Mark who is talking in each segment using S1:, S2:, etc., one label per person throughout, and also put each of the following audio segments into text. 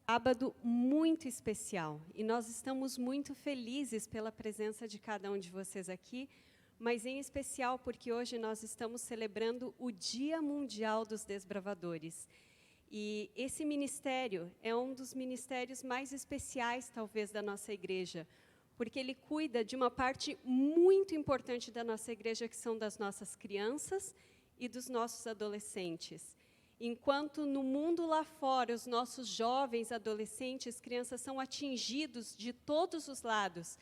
S1: Sábado muito especial e nós estamos muito felizes pela presença de cada um de vocês aqui, mas em especial porque hoje nós estamos celebrando o Dia Mundial dos Desbravadores. E esse ministério é um dos ministérios mais especiais, talvez, da nossa igreja, porque ele cuida de uma parte muito importante da nossa igreja, que são das nossas crianças e dos nossos adolescentes. Enquanto no mundo lá fora, os nossos jovens, adolescentes, crianças são atingidos de todos os lados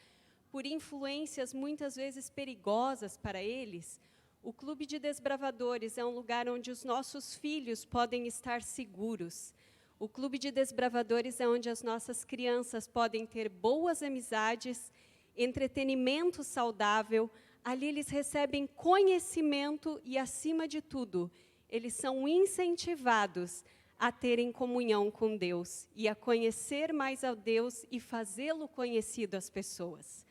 S1: por influências muitas vezes perigosas para eles, o Clube de Desbravadores é um lugar onde os nossos filhos podem estar seguros. O Clube de Desbravadores é onde as nossas crianças podem ter boas amizades, entretenimento saudável. Ali eles recebem conhecimento e, acima de tudo, eles são incentivados a terem comunhão com Deus e a conhecer mais a Deus e fazê-lo conhecido às pessoas.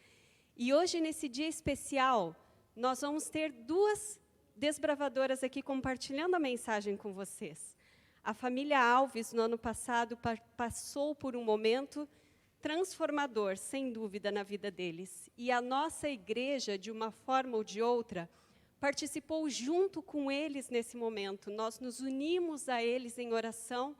S1: E hoje, nesse dia especial, nós vamos ter duas desbravadoras aqui compartilhando a mensagem com vocês. A família Alves, no ano passado, passou por um momento transformador, sem dúvida, na vida deles. E a nossa igreja, de uma forma ou de outra, participou junto com eles nesse momento. Nós nos unimos a eles em oração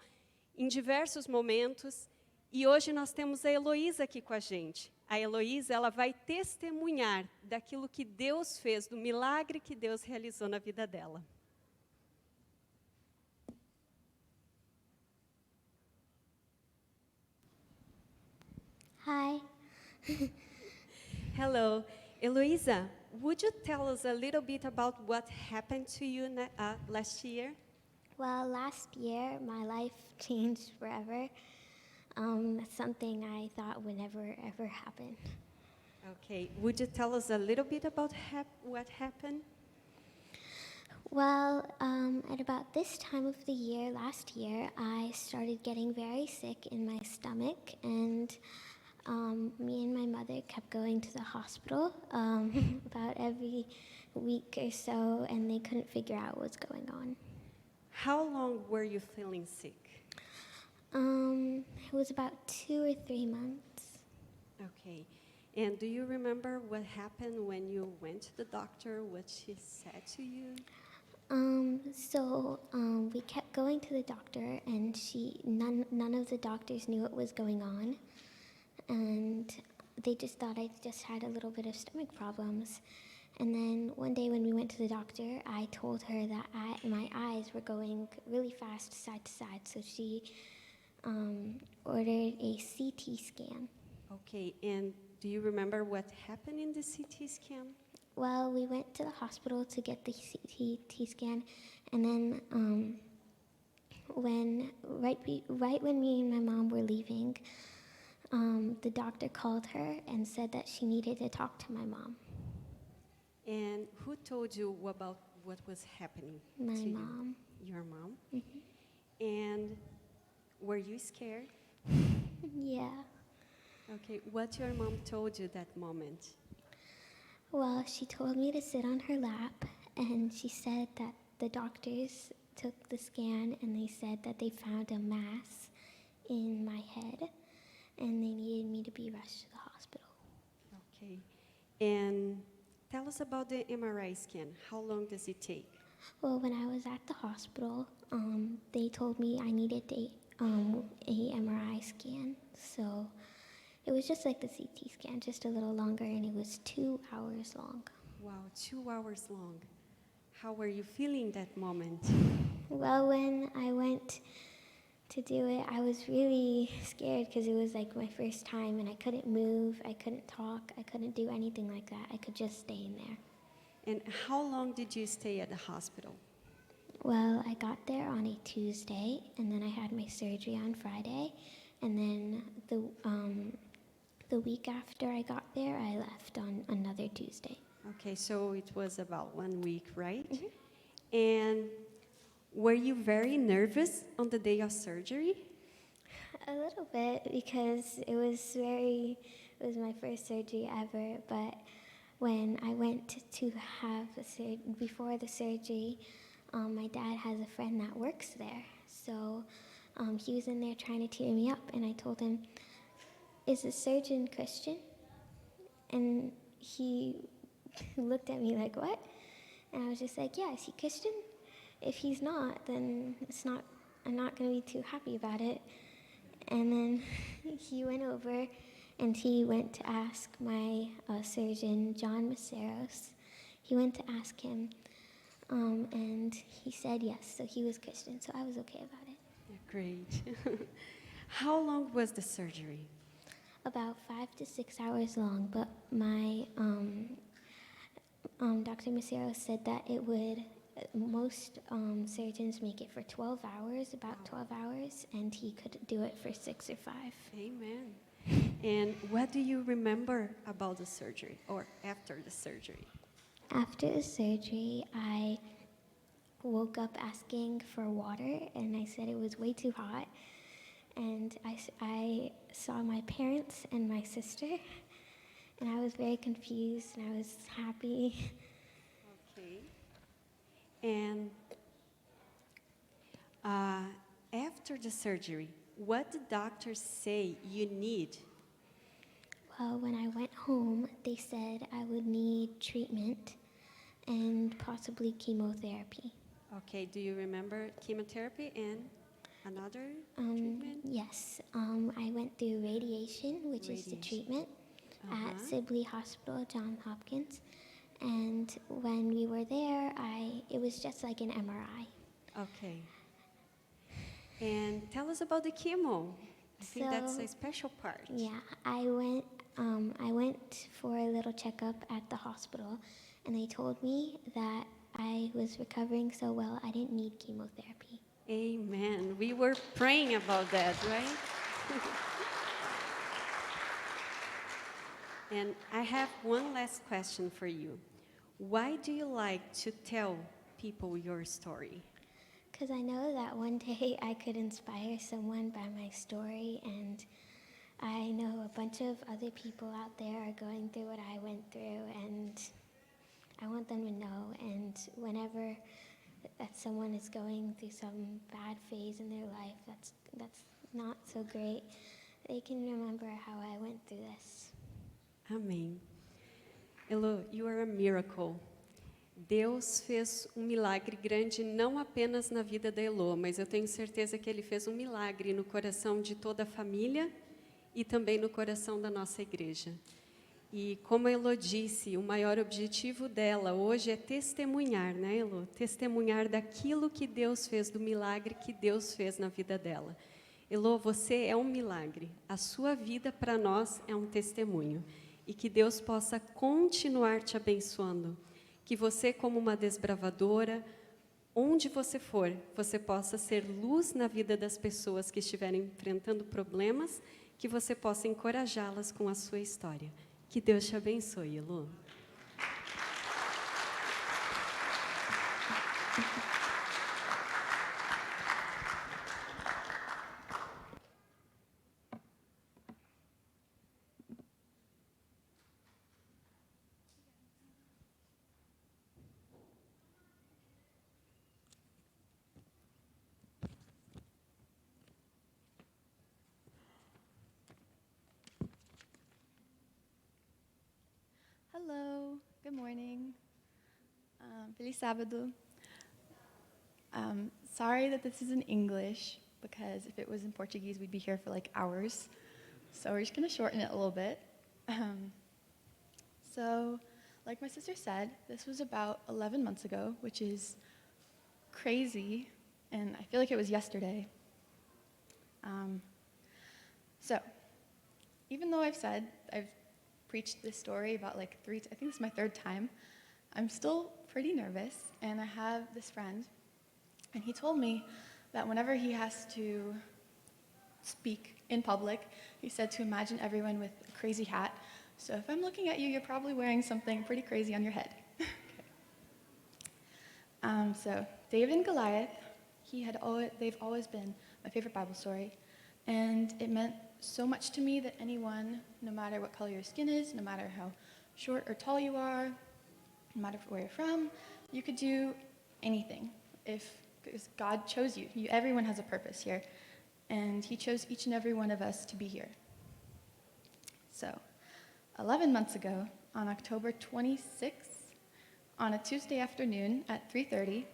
S1: em diversos momentos. E hoje nós temos a Eloísa aqui com a gente. A Eloísa, ela vai testemunhar daquilo que Deus fez, do milagre que Deus realizou na vida dela.
S2: Hi.
S1: Hello. Eloísa, would you tell us a little bit about what happened to you last year?
S2: Well, last year, my life changed forever. Something I thought would never, ever happen.
S1: Okay. Would you tell us a little bit about what happened?
S2: Well, at about this time of the year, last year, I started getting very sick in my stomach, and me and my mother kept going to the hospital about every week or so, and they couldn't figure out what's going on.
S1: How long were you feeling sick?
S2: It was about 2 or 3 months.
S1: Okay. And do you remember what happened when you went to the doctor, what she said to you?
S2: We kept going to the doctor, and none of the doctors knew what was going on, and they just thought I just had a little bit of stomach problems. And then one day when we went to the doctor, I told her that my eyes were going really fast side to side, so she ordered a CT scan.
S1: Okay, and do you remember what happened in the CT scan?
S2: Well, we went to the hospital to get the CT scan, and then right when me and my mom were leaving, the doctor called her and said that she needed to talk to my mom.
S1: And who told you about what was happening
S2: My
S1: to
S2: mom.
S1: you? Your mom?
S2: Mm-hmm.
S1: And were you scared?
S2: Yeah.
S1: Okay, what your mom told you that moment?
S2: Well, she told me to sit on her lap, and she said that the doctors took the scan, and they said that they found a mass in my head, and they needed me to be rushed to the hospital.
S1: Okay, and tell us about the MRI scan. How long does it take?
S2: Well, when I was at the hospital, they told me I needed a MRI scan, so it was just like the CT scan, just a little longer, and it was 2 hours long.
S1: Wow, 2 hours long. How were you feeling that moment?
S2: Well, when I went to do it, I was really scared because it was like my first time, and I couldn't move, I couldn't talk, I couldn't do anything like that. I could just stay in there.
S1: And how long did you stay at the hospital?
S2: Well, I got there on a Tuesday, and then I had my surgery on Friday, and then the week after I got there, I left on another Tuesday.
S1: Okay, so it was about 1 week, right?
S2: Mm-hmm.
S1: And were you very nervous on the day of surgery?
S2: A little bit, because it was my first surgery ever, but when I went to have before the surgery, my dad has a friend that works there, so he was in there trying to tear me up, and I told him, "Is the surgeon Christian?" And he looked at me like, "What?" And I was just like, "Yeah, is he Christian? If he's not, then I'm not going to be too happy about it." And then he went over and he went to ask my surgeon, John Maceros. He went to ask him, and he said yes, so he was Christian, so I was okay about it.
S1: Yeah, great. How long was the surgery?
S2: About 5 to 6 hours long, but my Dr. Maceros said that it would, most surgeons make it for 12 hours, about 12 hours, and he could do it for 6 or 5.
S1: Amen. And what do you remember about the surgery or after the surgery?
S2: After the surgery, I woke up asking for water, and I said it was way too hot. And I saw my parents and my sister, and I was very confused, and I was happy.
S1: Okay. And after the surgery, what did doctors say you need?
S2: Well, when I went home, they said I would need treatment and possibly chemotherapy.
S1: Okay, do you remember chemotherapy and another treatment?
S2: Yes, I went through radiation, which is the treatment, at Sibley Hospital, Johns Hopkins. And when we were there, it was just like an MRI.
S1: Okay. And tell us about the chemo. I think that's a special part.
S2: Yeah, I went for a little checkup at the hospital, and they told me that I was recovering so well I didn't need chemotherapy.
S1: Amen. We were praying about that, right? And I have one last question for you. Why do you like to tell people your story?
S2: Because I know that one day I could inspire someone by my story, and I know a bunch of other people out there are going through what I went through, and I want them to know. And whenever that someone is going through some bad phase in their life that's not so great, they can remember how I went through this.
S1: Amém. Elo, you are a miracle. Deus fez milagre grande não apenas na vida da Elo, mas eu tenho certeza que Ele fez milagre no coração de toda a família e também no coração da nossa igreja. E como a Elo disse, o maior objetivo dela hoje é testemunhar, né, Elo? Testemunhar daquilo que Deus fez, do milagre que Deus fez na vida dela. Elo, você é milagre. A sua vida para nós é testemunho. E que Deus possa continuar te abençoando. Que você, como uma desbravadora, onde você for, você possa ser luz na vida das pessoas que estiverem enfrentando problemas, que você possa encorajá-las com a sua história. Que Deus te abençoe, Elo.
S3: Hello, good morning. Feliz sábado. Sorry that this is in English, because if it was in Portuguese, we'd be here for like hours. So we're just going to shorten it a little bit. So, like my sister said, this was about 11 months ago, which is crazy, and I feel like it was yesterday. So, even though I've preached this story about like I think this is my 3rd time, I'm still pretty nervous, and I have this friend, and he told me that whenever he has to speak in public, he said to imagine everyone with a crazy hat. So if I'm looking at you, you're probably wearing something pretty crazy on your head. Okay. So David and Goliath, they've always been my favorite Bible story, and it meant so much to me that anyone, no matter what color your skin is, no matter how short or tall you are, no matter where you're from, you could do anything because God chose you. Everyone has a purpose here. and he chose each and every one of us to be here. So, 11 months ago, on October 26th, on a Tuesday afternoon at 3:30,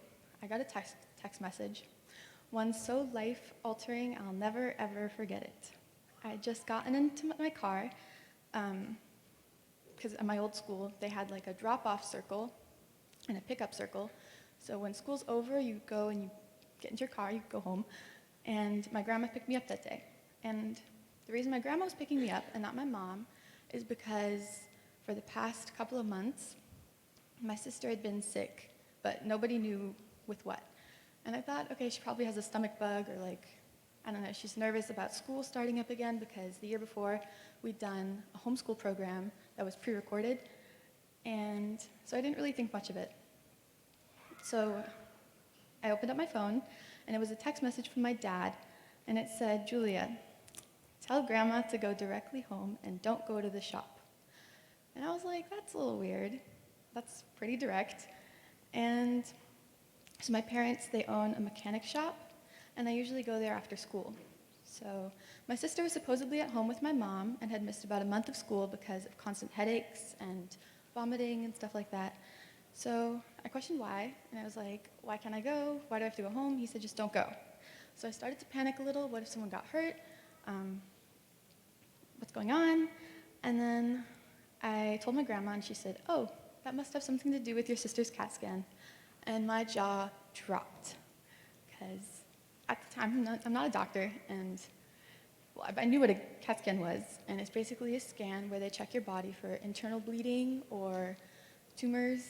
S3: I got a text message, one so life-altering I'll never, ever forget it. I had just gotten into my car, because at my old school, they had like a drop-off circle and a pickup circle. So when school's over, you go and you get into your car, you go home, and my grandma picked me up that day. And the reason my grandma was picking me up and not my mom is because for the past couple of months, my sister had been sick, but nobody knew with what. And I thought, okay, she probably has a stomach bug, or like, I don't know, she's nervous about school starting up again, because the year before we'd done a homeschool program that was pre-recorded, and so I didn't really think much of it. So I opened up my phone, and it was a text message from my dad, and it said, "Julia, tell Grandma to go directly home and don't go to the shop." And I was like, that's a little weird. That's pretty direct. And so my parents, they own a mechanic shop, and I usually go there after school. So my sister was supposedly at home with my mom and had missed about a month of school because of constant headaches and vomiting and stuff like that. So I questioned why, and I was like, why can't I go? Why do I have to go home? He said, just don't go. So I started to panic a little. What if someone got hurt? What's going on? And then I told my grandma, and she said, oh, that must have something to do with your sister's CAT scan. And my jaw dropped, because at the time, I'm not a doctor, and well, I knew what a CAT scan was, and it's basically a scan where they check your body for internal bleeding or tumors,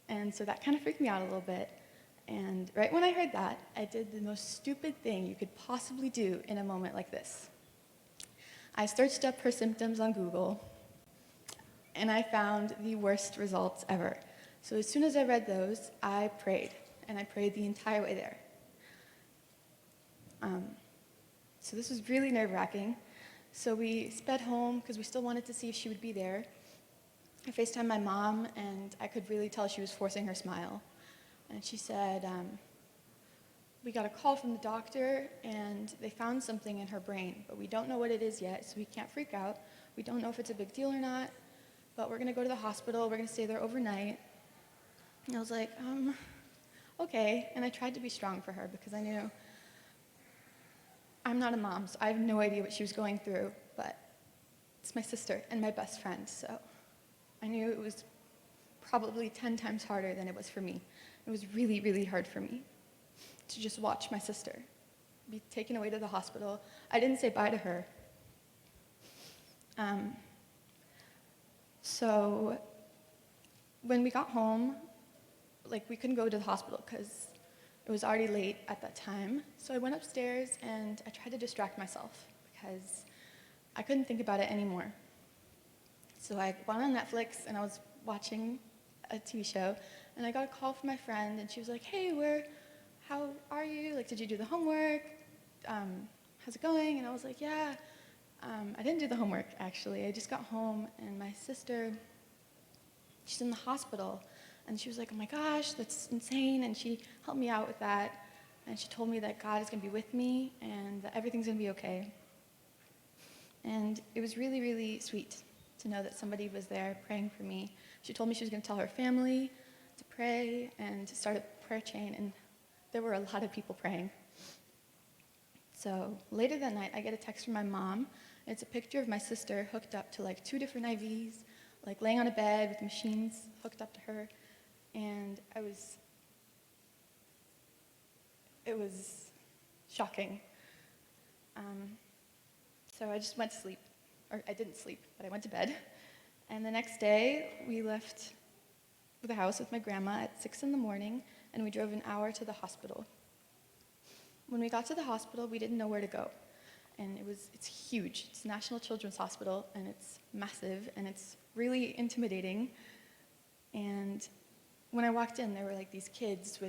S3: and so that kind of freaked me out a little bit. And right when I heard that, I did the most stupid thing you could possibly do in a moment like this. I searched up her symptoms on Google, and I found the worst results ever. So as soon as I read those, I prayed, and I prayed the entire way there. So this was really nerve-wracking. So we sped home because we still wanted to see if she would be there. I FaceTimed my mom, and I could really tell she was forcing her smile. And she said, we got a call from the doctor, and they found something in her brain, but we don't know what it is yet, so we can't freak out. We don't know if it's a big deal or not, but we're going to go to the hospital. We're going to stay there overnight. And I was like, okay. And I tried to be strong for her, because I knew I'm not a mom, so I have no idea what she was going through, but it's my sister and my best friend, so I knew it was probably 10 times harder than it was for me. It was really, really hard for me to just watch my sister be taken away to the hospital. I didn't say bye to her. So when we got home, we couldn't go to the hospital because it was already late at that time. So I went upstairs and I tried to distract myself because I couldn't think about it anymore. So I went on Netflix and I was watching a TV show, and I got a call from my friend, and she was like, hey, how are you? Did you do the homework? How's it going? And I was like, yeah. I didn't do the homework, actually. I just got home, and my sister, she's in the hospital. And she was like, oh my gosh, that's insane. And she helped me out with that. And she told me that God is going to be with me and that everything's going to be okay. And it was really, really sweet to know that somebody was there praying for me. She told me she was going to tell her family to pray and to start a prayer chain. And there were a lot of people praying. So later that night, I get a text from my mom. It's a picture of my sister hooked up to 2 different IVs, laying on a bed with machines hooked up to her. And it was shocking. So I just went to sleep, or I didn't sleep, but I went to bed. And the next day, we left the house with my grandma at 6 in the morning, and we drove an hour to the hospital. When we got to the hospital, we didn't know where to go. And it's huge. It's National Children's Hospital, and it's massive, and it's really intimidating. And when I walked in, there were these kids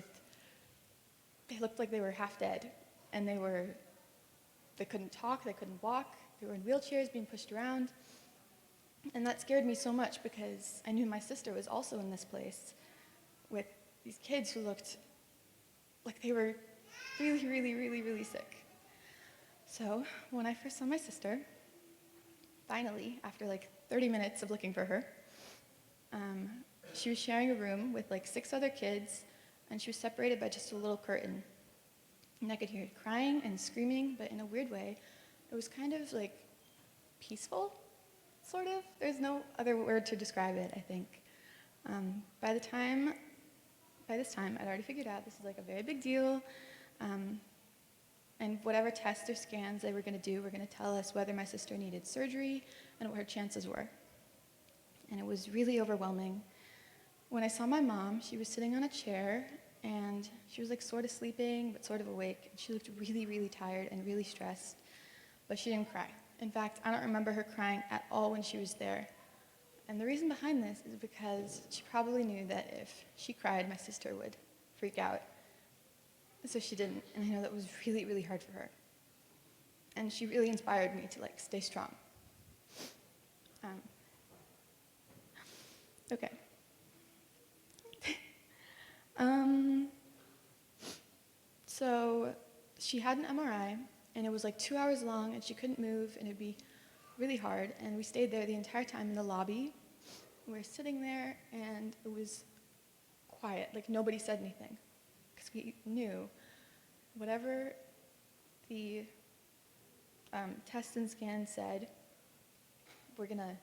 S3: they looked like they were half dead, and they couldn't talk, they couldn't walk, they were in wheelchairs being pushed around. And that scared me so much because I knew my sister was also in this place with these kids who looked like they were really, really, really, really sick. So when I first saw my sister, finally, after like 30 minutes of looking for her, she was sharing a room with like 6 other kids, and she was separated by just a little curtain. And I could hear her crying and screaming, but in a weird way, it was kind of like peaceful, sort of. There's no other word to describe it, I think. By this time, I'd already figured out this is like a very big deal. And whatever tests or scans they were going to do were going to tell us whether my sister needed surgery and what her chances were. And it was really overwhelming. When I saw my mom, she was sitting on a chair, and she was like sort of sleeping, but sort of awake. And she looked really, really tired and really stressed, but she didn't cry. In fact, I don't remember her crying at all when she was there. And the reason behind this is because she probably knew that if she cried, my sister would freak out. So she didn't, and I know that was really, really hard for her. And she really inspired me to like stay strong. Okay. So she had an MRI, and it was like 2 hours long, and she couldn't move, and it'd be really hard. And we stayed there the entire time in the lobby. We were sitting there, and it was quiet, like nobody said anything, because we knew whatever the test and scan said, they're gonna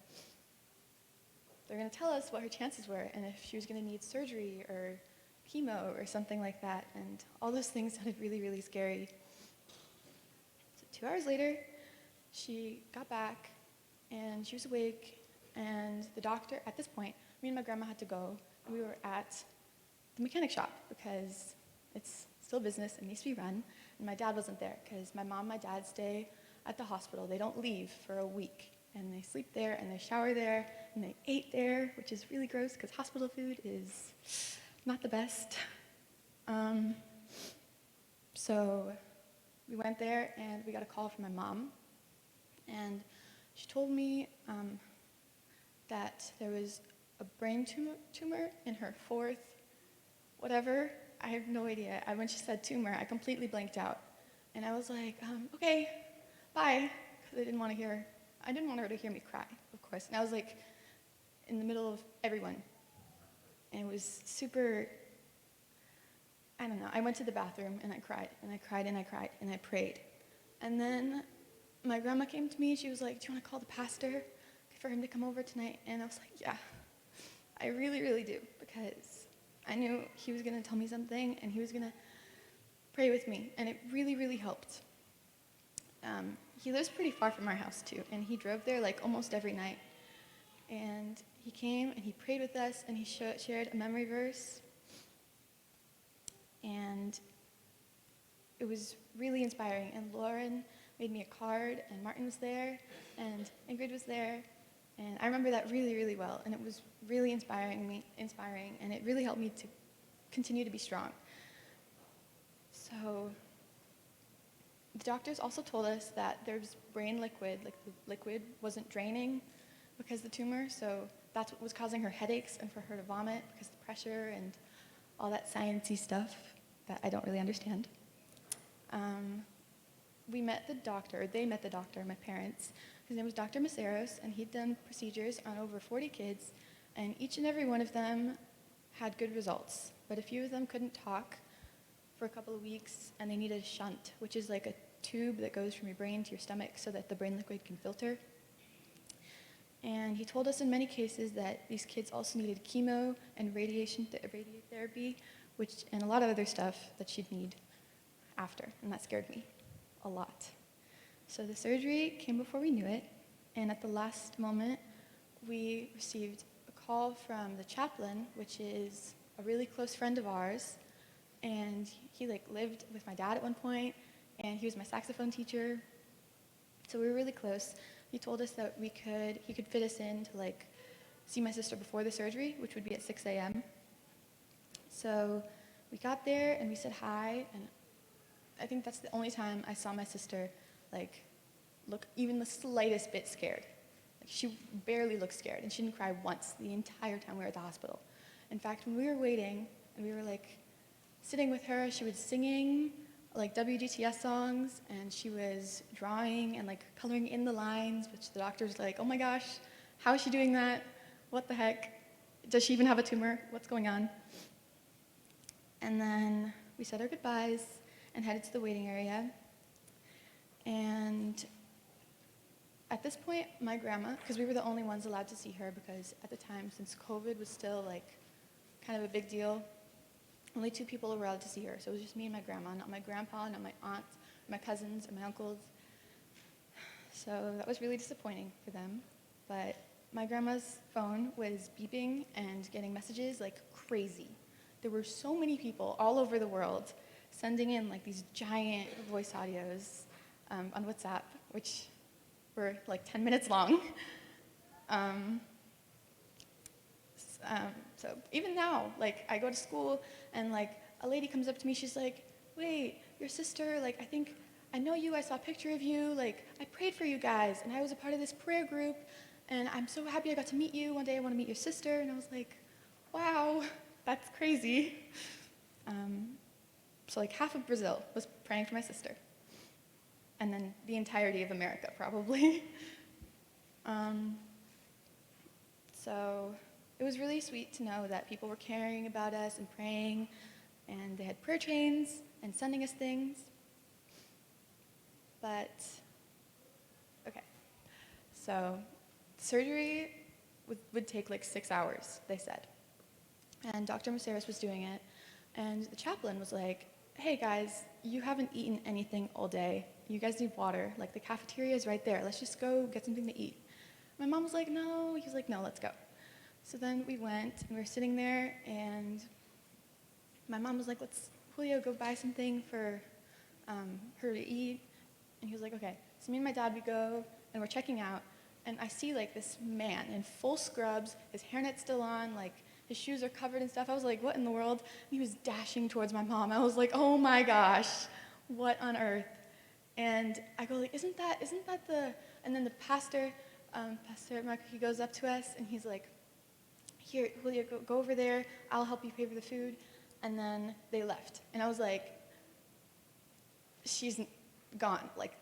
S3: tell us what her chances were, and if she was gonna need surgery or chemo or something like that, and all those things sounded really, really scary. So 2 hours later, she got back, and she was awake, and the doctor, at this point, me and my grandma had to go, and we were at the mechanic shop, because it's still business and needs to be run, and my dad wasn't there, because my mom and my dad stay at the hospital. They don't leave for a week, and they sleep there, and they shower there, and they ate there, which is really gross, because hospital food is not the best. So we went there, and we got a call from my mom, and she told me that there was a brain tumor in her 4th, whatever. I have no idea. When she said tumor, I completely blanked out. And I was like, okay, bye, because I didn't want her to hear me cry, of course. And I was like in the middle of everyone. And it was super, I don't know. I went to the bathroom, and I cried, and I cried, and I cried, and I prayed. And then my grandma came to me. She was like, do you want to call the pastor for him to come over tonight? And I was like, yeah, I really, really do, because I knew he was going to tell me something, and he was going to pray with me, and it really, really helped. He lives pretty far from our house, too, and he drove there like almost every night. And he came, and he prayed with us, and he shared a memory verse, and it was really inspiring. And Lauren made me a card, and Martin was there, and Ingrid was there, and I remember that really, really well, and it was really inspiring, and it really helped me to continue to be strong. So the doctors also told us that there's brain liquid, like the liquid wasn't draining because of the tumor, so that's what was causing her headaches and for her to vomit because of the pressure and all that sciencey stuff that I don't really understand. They met the doctor, my parents. His name was Dr. Maceros, and he'd done procedures on over 40 kids, and each and every one of them had good results. But a few of them couldn't talk for a couple of weeks, and they needed a shunt, which is like a tube that goes from your brain to your stomach so that the brain liquid can filter. And he told us in many cases that these kids also needed chemo and radiotherapy, and a lot of other stuff that she'd need after, and that scared me a lot. So the surgery came before we knew it, and at the last moment, we received a call from the chaplain, which is a really close friend of ours, and he lived with my dad at one point, and he was my saxophone teacher, so we were really close. He told us that he could fit us in to see my sister before the surgery, which would be at 6 a.m. So we got there, and we said hi, and I think that's the only time I saw my sister look even the slightest bit scared. She barely looked scared, and she didn't cry once the entire time we were at the hospital. In fact, when we were waiting and we were sitting with her, she was singing like WGTS songs, and she was drawing and like coloring in the lines, which the doctor's like, oh my gosh, how is she doing that? What the heck? Does she even have a tumor? What's going on? And then we said our goodbyes and headed to the waiting area. And at this point, my grandma, because we were the only ones allowed to see her, because at the time, since COVID was still like kind of a big deal, only 2 people were allowed to see her. So it was just me and my grandma, not my grandpa, not my aunts, my cousins, or my uncles. So that was really disappointing for them. But my grandma's phone was beeping and getting messages like crazy. There were so many people all over the world sending in like these giant voice audios on WhatsApp, which were like 10 minutes long. So even now, like I go to school and like a lady comes up to me, she's like, wait, your sister, like I know you, I saw a picture of you, like I prayed for you guys and I was a part of this prayer group and I'm so happy I got to meet you. One day I want to meet your sister. And I was like, wow, that's crazy. So like half of Brazil was praying for my sister. And then the entirety of America, probably. So it was really sweet to know that people were caring about us and praying, and they had prayer chains and sending us things. But, okay. So surgery would take like 6 hours, they said. And Dr. Maceras was doing it, and the chaplain was like, hey guys, you haven't eaten anything all day. You guys need water. Like the cafeteria is right there. Let's just go get something to eat. My mom was like, no. He was like, no, let's go. So then we went, and we were sitting there, and my mom was like, let's, Julio, go buy something for her to eat. And he was like, okay. So me and my dad, we go, and we're checking out, and I see like this man in full scrubs, his hairnet's still on, like his shoes are covered and stuff. I was like, what in the world? And he was dashing towards my mom. I was like, oh my gosh, what on earth? And I go like, isn't that the, and then the pastor, Pastor Mark, he goes up to us and he's like, here, Julia, go over there. I'll help you pay for the food. And then they left. And I was like, she's gone. Like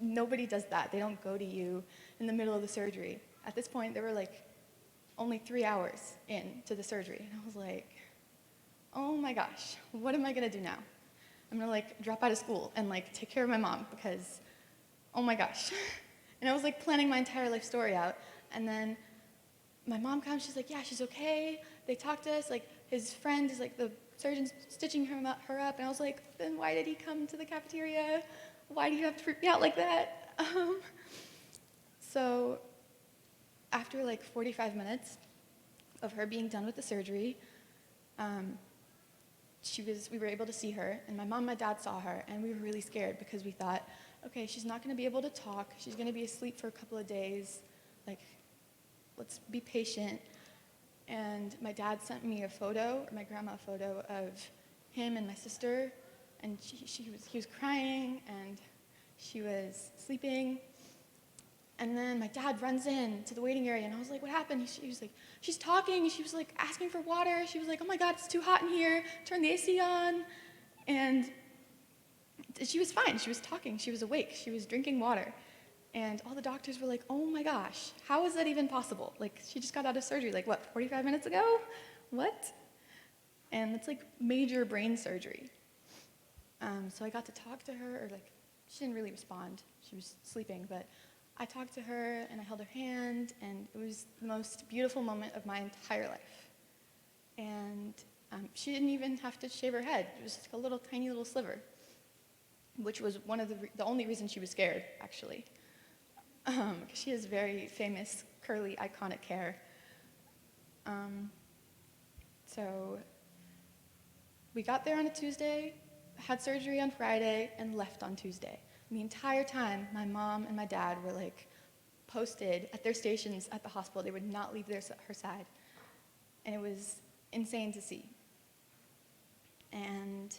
S3: nobody does that. They don't go to you in the middle of the surgery. At this point, they were like only 3 hours into the surgery. And I was like, oh my gosh, what am I gonna do now? I'm gonna like drop out of school and like take care of my mom because, oh my gosh. And I was like planning my entire life story out. And then my mom comes, she's like, yeah, she's okay. They talked to us, like his friend is like the surgeon's stitching her up. And I was like, then why did he come to the cafeteria? Why do you have to freak me out like that? So after like 45 minutes of her being done with the surgery, we were able to see her, and my mom and my dad saw her, and we were really scared because we thought, okay, she's not going to be able to talk. She's going to be asleep for a couple of days. Like, let's be patient. And my dad sent me a photo, or my grandma a photo of him and my sister, and he was crying, and she was sleeping. And then my dad runs in to the waiting area, and I was like, what happened? He was like, she's talking, and she was like asking for water. She was like, oh my God, it's too hot in here. Turn the AC on. And she was fine. She was talking. She was awake. She was drinking water. And all the doctors were like, oh my gosh, how is that even possible? Like, she just got out of surgery, like, what, 45 minutes ago? What? And it's like major brain surgery. So I got to talk to her, or like, she didn't really respond. She was sleeping, but I talked to her, and I held her hand, and it was the most beautiful moment of my entire life. And she didn't even have to shave her head. It was just like a tiny little sliver, which was one of the only reason she was scared, actually. Because she has very famous, curly, iconic hair. So we got there on a Tuesday, had surgery on Friday, and left on Tuesday. And the entire time, my mom and my dad were like posted at their stations at the hospital. They would not leave her side. And it was insane to see. And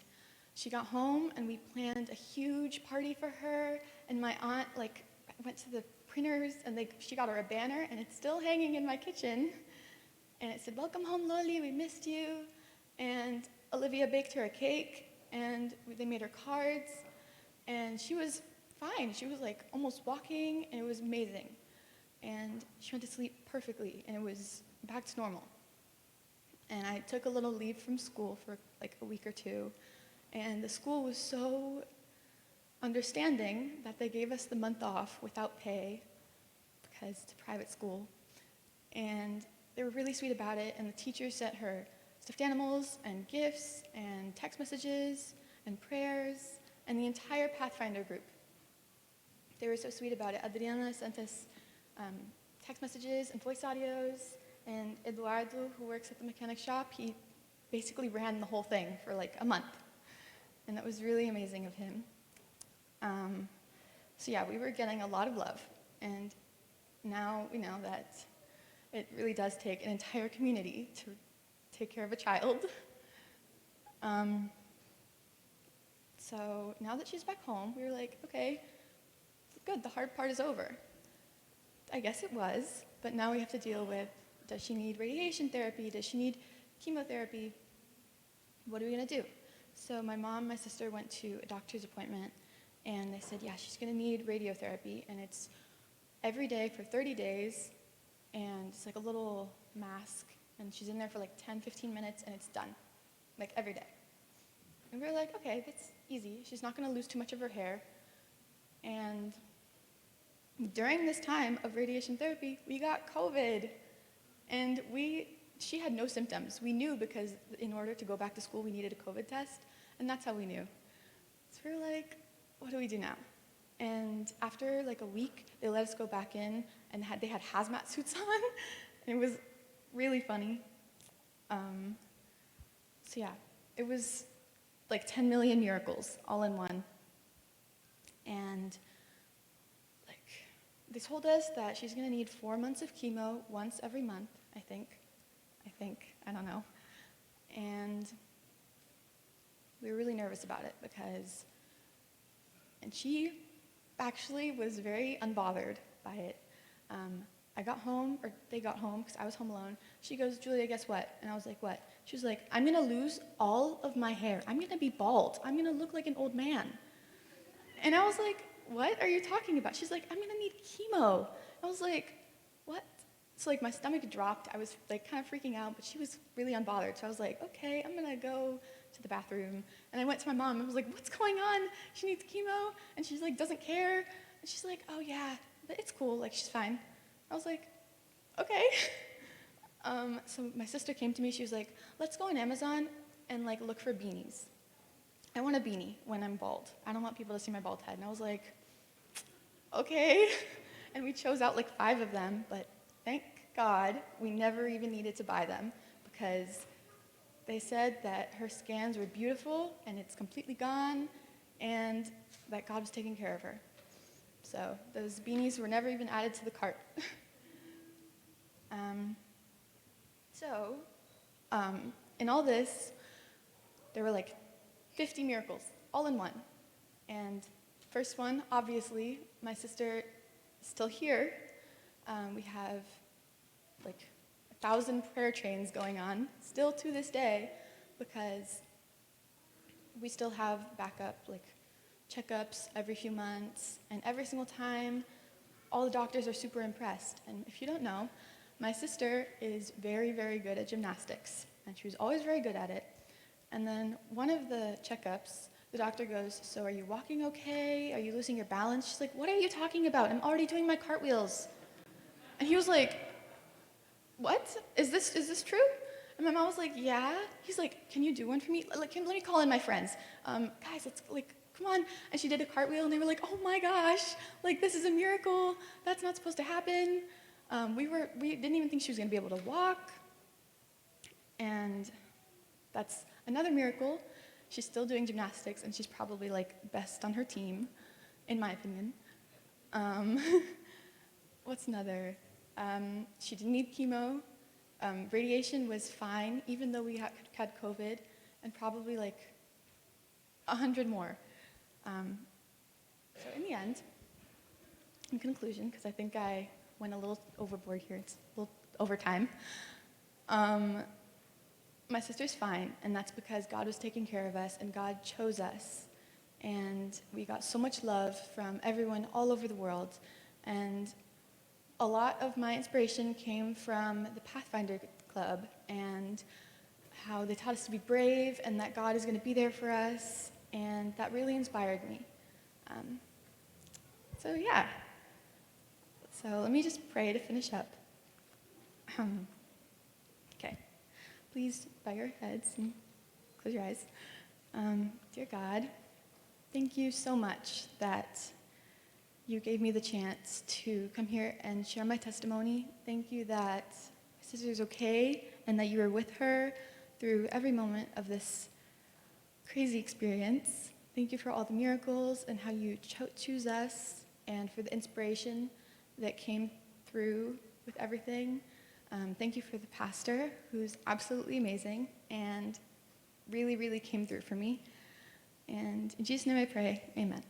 S3: she got home, and we planned a huge party for her. And my aunt went to the printers, and she got her a banner, and it's still hanging in my kitchen. And it said, welcome home, Loli, we missed you. And Olivia baked her a cake, and they made her cards, and she was fine. She was like almost walking, and it was amazing. And she went to sleep perfectly, and it was back to normal. And I took a little leave from school for like a week or two, and the school was so understanding that they gave us the month off without pay because it's a private school. And they were really sweet about it, and the teachers sent her stuffed animals and gifts and text messages and prayers and the entire Pathfinder group. They were so sweet about it. Adriana sent us text messages and voice audios, and Eduardo, who works at the mechanic shop, he basically ran the whole thing for like a month. And that was really amazing of him. So yeah, we were getting a lot of love. And now we know that it really does take an entire community to take care of a child. So now that she's back home, we were like, okay, good, the hard part is over. I guess it was, but now we have to deal with, does she need radiation therapy? Does she need chemotherapy? What are we gonna do? So my mom and my sister went to a doctor's appointment, and they said, yeah, she's gonna need radiotherapy, and it's every day for 30 days, and it's like a little mask, and she's in there for like 10, 15 minutes, and it's done, like every day. And we were like, okay, that's easy. She's not gonna lose too much of her hair. And during this time of radiation therapy, we got COVID. And she had no symptoms. We knew because in order to go back to school, we needed a COVID test, and that's how we knew. So we were like, what do we do now? And after like a week, they let us go back in, and they had hazmat suits on, and it was really funny. So yeah, it was like 10 million miracles all in one. And like, they told us that she's gonna need 4 months of chemo once every month, I think, I don't know. And we were really nervous about it and she actually was very unbothered by it. I got home, or they got home, because I was home alone. She goes, Julia, guess what? And I was like, what? She was like, I'm gonna lose all of my hair. I'm gonna be bald. I'm gonna look like an old man. And I was like, what are you talking about? She's like, I'm gonna need chemo. I was like, what? So like my stomach dropped. I was like kind of freaking out, but she was really unbothered. So I was like, okay, I'm gonna go to the bathroom. And I went to my mom and was like, what's going on? She needs chemo, and she's like, doesn't care. And she's like, oh yeah, but it's cool, like she's fine. I was like, okay. So my sister came to me, she was like, let's go on Amazon and like look for beanies. I want a beanie when I'm bald. I don't want people to see my bald head. And I was like, okay. And we chose out like 5 of them, but thank God we never even needed to buy them, because they said that her scans were beautiful and it's completely gone, and that God was taking care of her. So those beanies were never even added to the cart. In all this, there were like 50 miracles, all in one. And first one, obviously, my sister is still here. We have like 1,000 prayer chains going on, still to this day, because we still have backup, like checkups every few months, and every single time, all the doctors are super impressed. And if you don't know, my sister is very, very good at gymnastics, and she was always very good at it. And then one of the checkups, the doctor goes, so are you walking okay? Are you losing your balance? She's like, what are you talking about? I'm already doing my cartwheels. And he was like, what? Is this true? And my mom was like, yeah. He's like, can you do one for me? Like, let me call in my friends. Guys, let's, like, come on. And she did a cartwheel, and they were like, oh my gosh, like, this is a miracle. That's not supposed to happen. We didn't even think she was gonna be able to walk. And that's another miracle. She's still doing gymnastics, and she's probably like best on her team, in my opinion. What's another? She didn't need chemo. Radiation was fine, even though we had COVID, and probably like 100 more. So in the end, in conclusion, because I think I went a little overboard here, it's a little over time, my sister's fine, and that's because God was taking care of us, and God chose us. And we got so much love from everyone all over the world. And a lot of my inspiration came from the Pathfinder Club and how they taught us to be brave and that God is going to be there for us. And that really inspired me. So let me just pray to finish up. Okay. Please bow your heads and close your eyes. Dear God, thank you so much that you gave me the chance to come here and share my testimony. Thank you that my sister's okay and that you were with her through every moment of this crazy experience. Thank you for all the miracles and how you choose us, and for the inspiration that came through with everything. Thank you for the pastor, who's absolutely amazing and really, really came through for me. And in Jesus' name I pray, amen.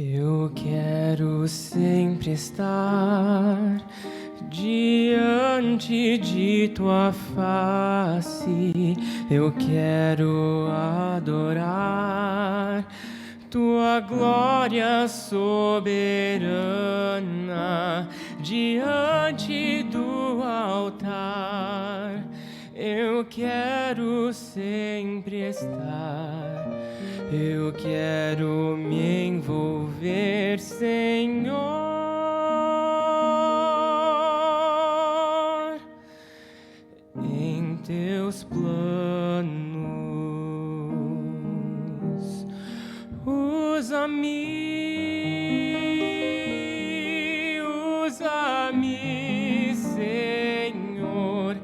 S4: Eu quero sempre estar diante de tua face. Eu quero adorar tua glória soberana diante do altar. Eu quero sempre estar. Eu quero me envolver, Senhor, em teus planos. Usa-me, Senhor,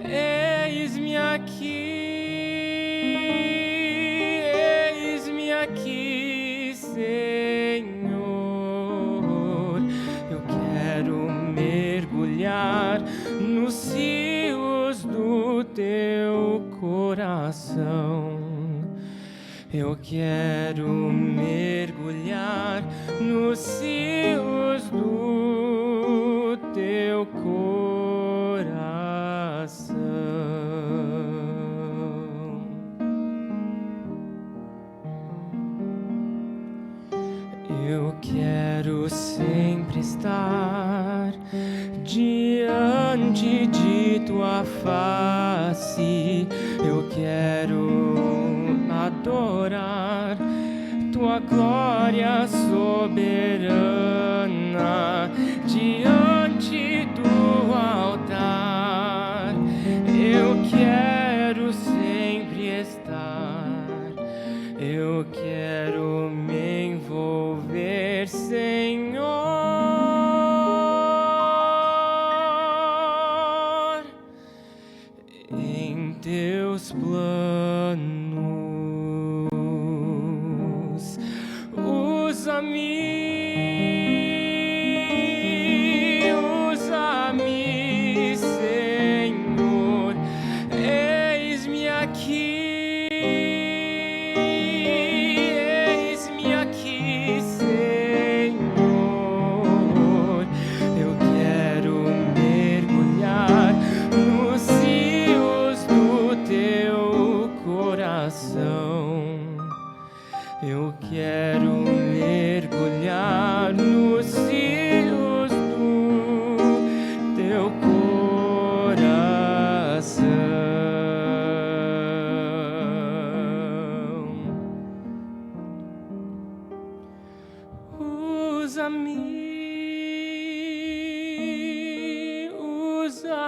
S4: eis-me aqui. Aqui, Senhor, eu quero mergulhar nos rios do teu coração. Eu quero mergulhar nos rios do teu coração. Eu quero sempre estar diante de tua face. Eu quero adorar tua glória soberana diante do altar. Eu quero sempre estar. Eu quero me envolver, Senhor, em teus planos. Usa-me, Senhor, eis-me aqui. Teu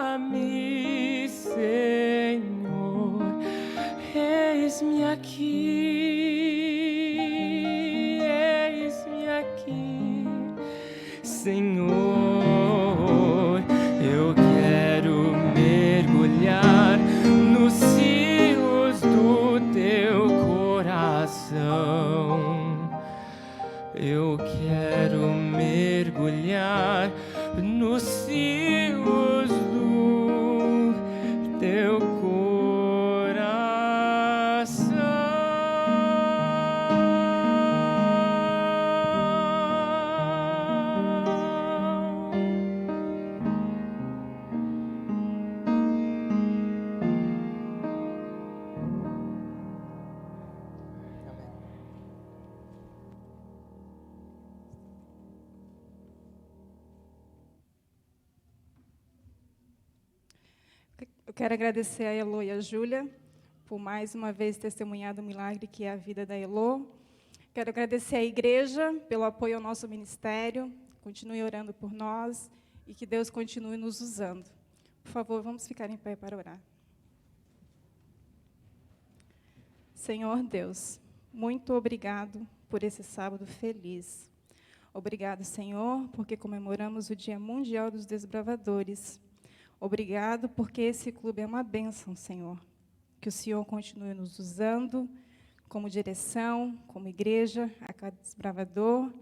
S4: Usa-me, Senhor, eis-me aqui, Senhor, eu quero mergulhar nos rios do teu coração. Eu quero mergulhar nos rios do teu
S5: Eu quero agradecer a Elo e a Júlia por mais uma vez testemunhar do milagre que é a vida da Elo. Quero agradecer à igreja pelo apoio ao nosso ministério. Continue orando por nós e que Deus continue nos usando. Por favor, vamos ficar em pé para orar. Senhor Deus, muito obrigado por esse sábado feliz. Obrigado, Senhor, porque comemoramos o Dia Mundial dos Desbravadores. Obrigado, porque esse clube é uma bênção, Senhor. Que o Senhor continue nos usando como direção, como igreja, a cada desbravador,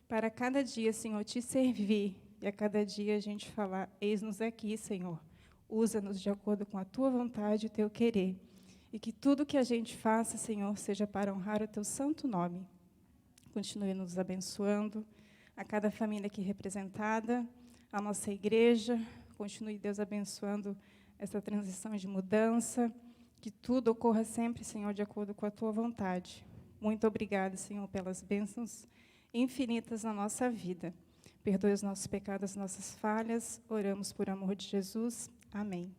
S5: para cada dia, Senhor, te servir e a cada dia a gente falar, eis-nos aqui, Senhor. Usa-nos de acordo com a tua vontade e o teu querer. E que tudo que a gente faça, Senhor, seja para honrar o teu santo nome. Continue nos abençoando, a cada família aqui representada, a nossa igreja. Continue, Deus, abençoando essa transição de mudança, que tudo ocorra sempre, Senhor, de acordo com a tua vontade. Muito obrigada, Senhor, pelas bênçãos infinitas na nossa vida. Perdoe os nossos pecados, as nossas falhas. Oramos por amor de Jesus. Amém.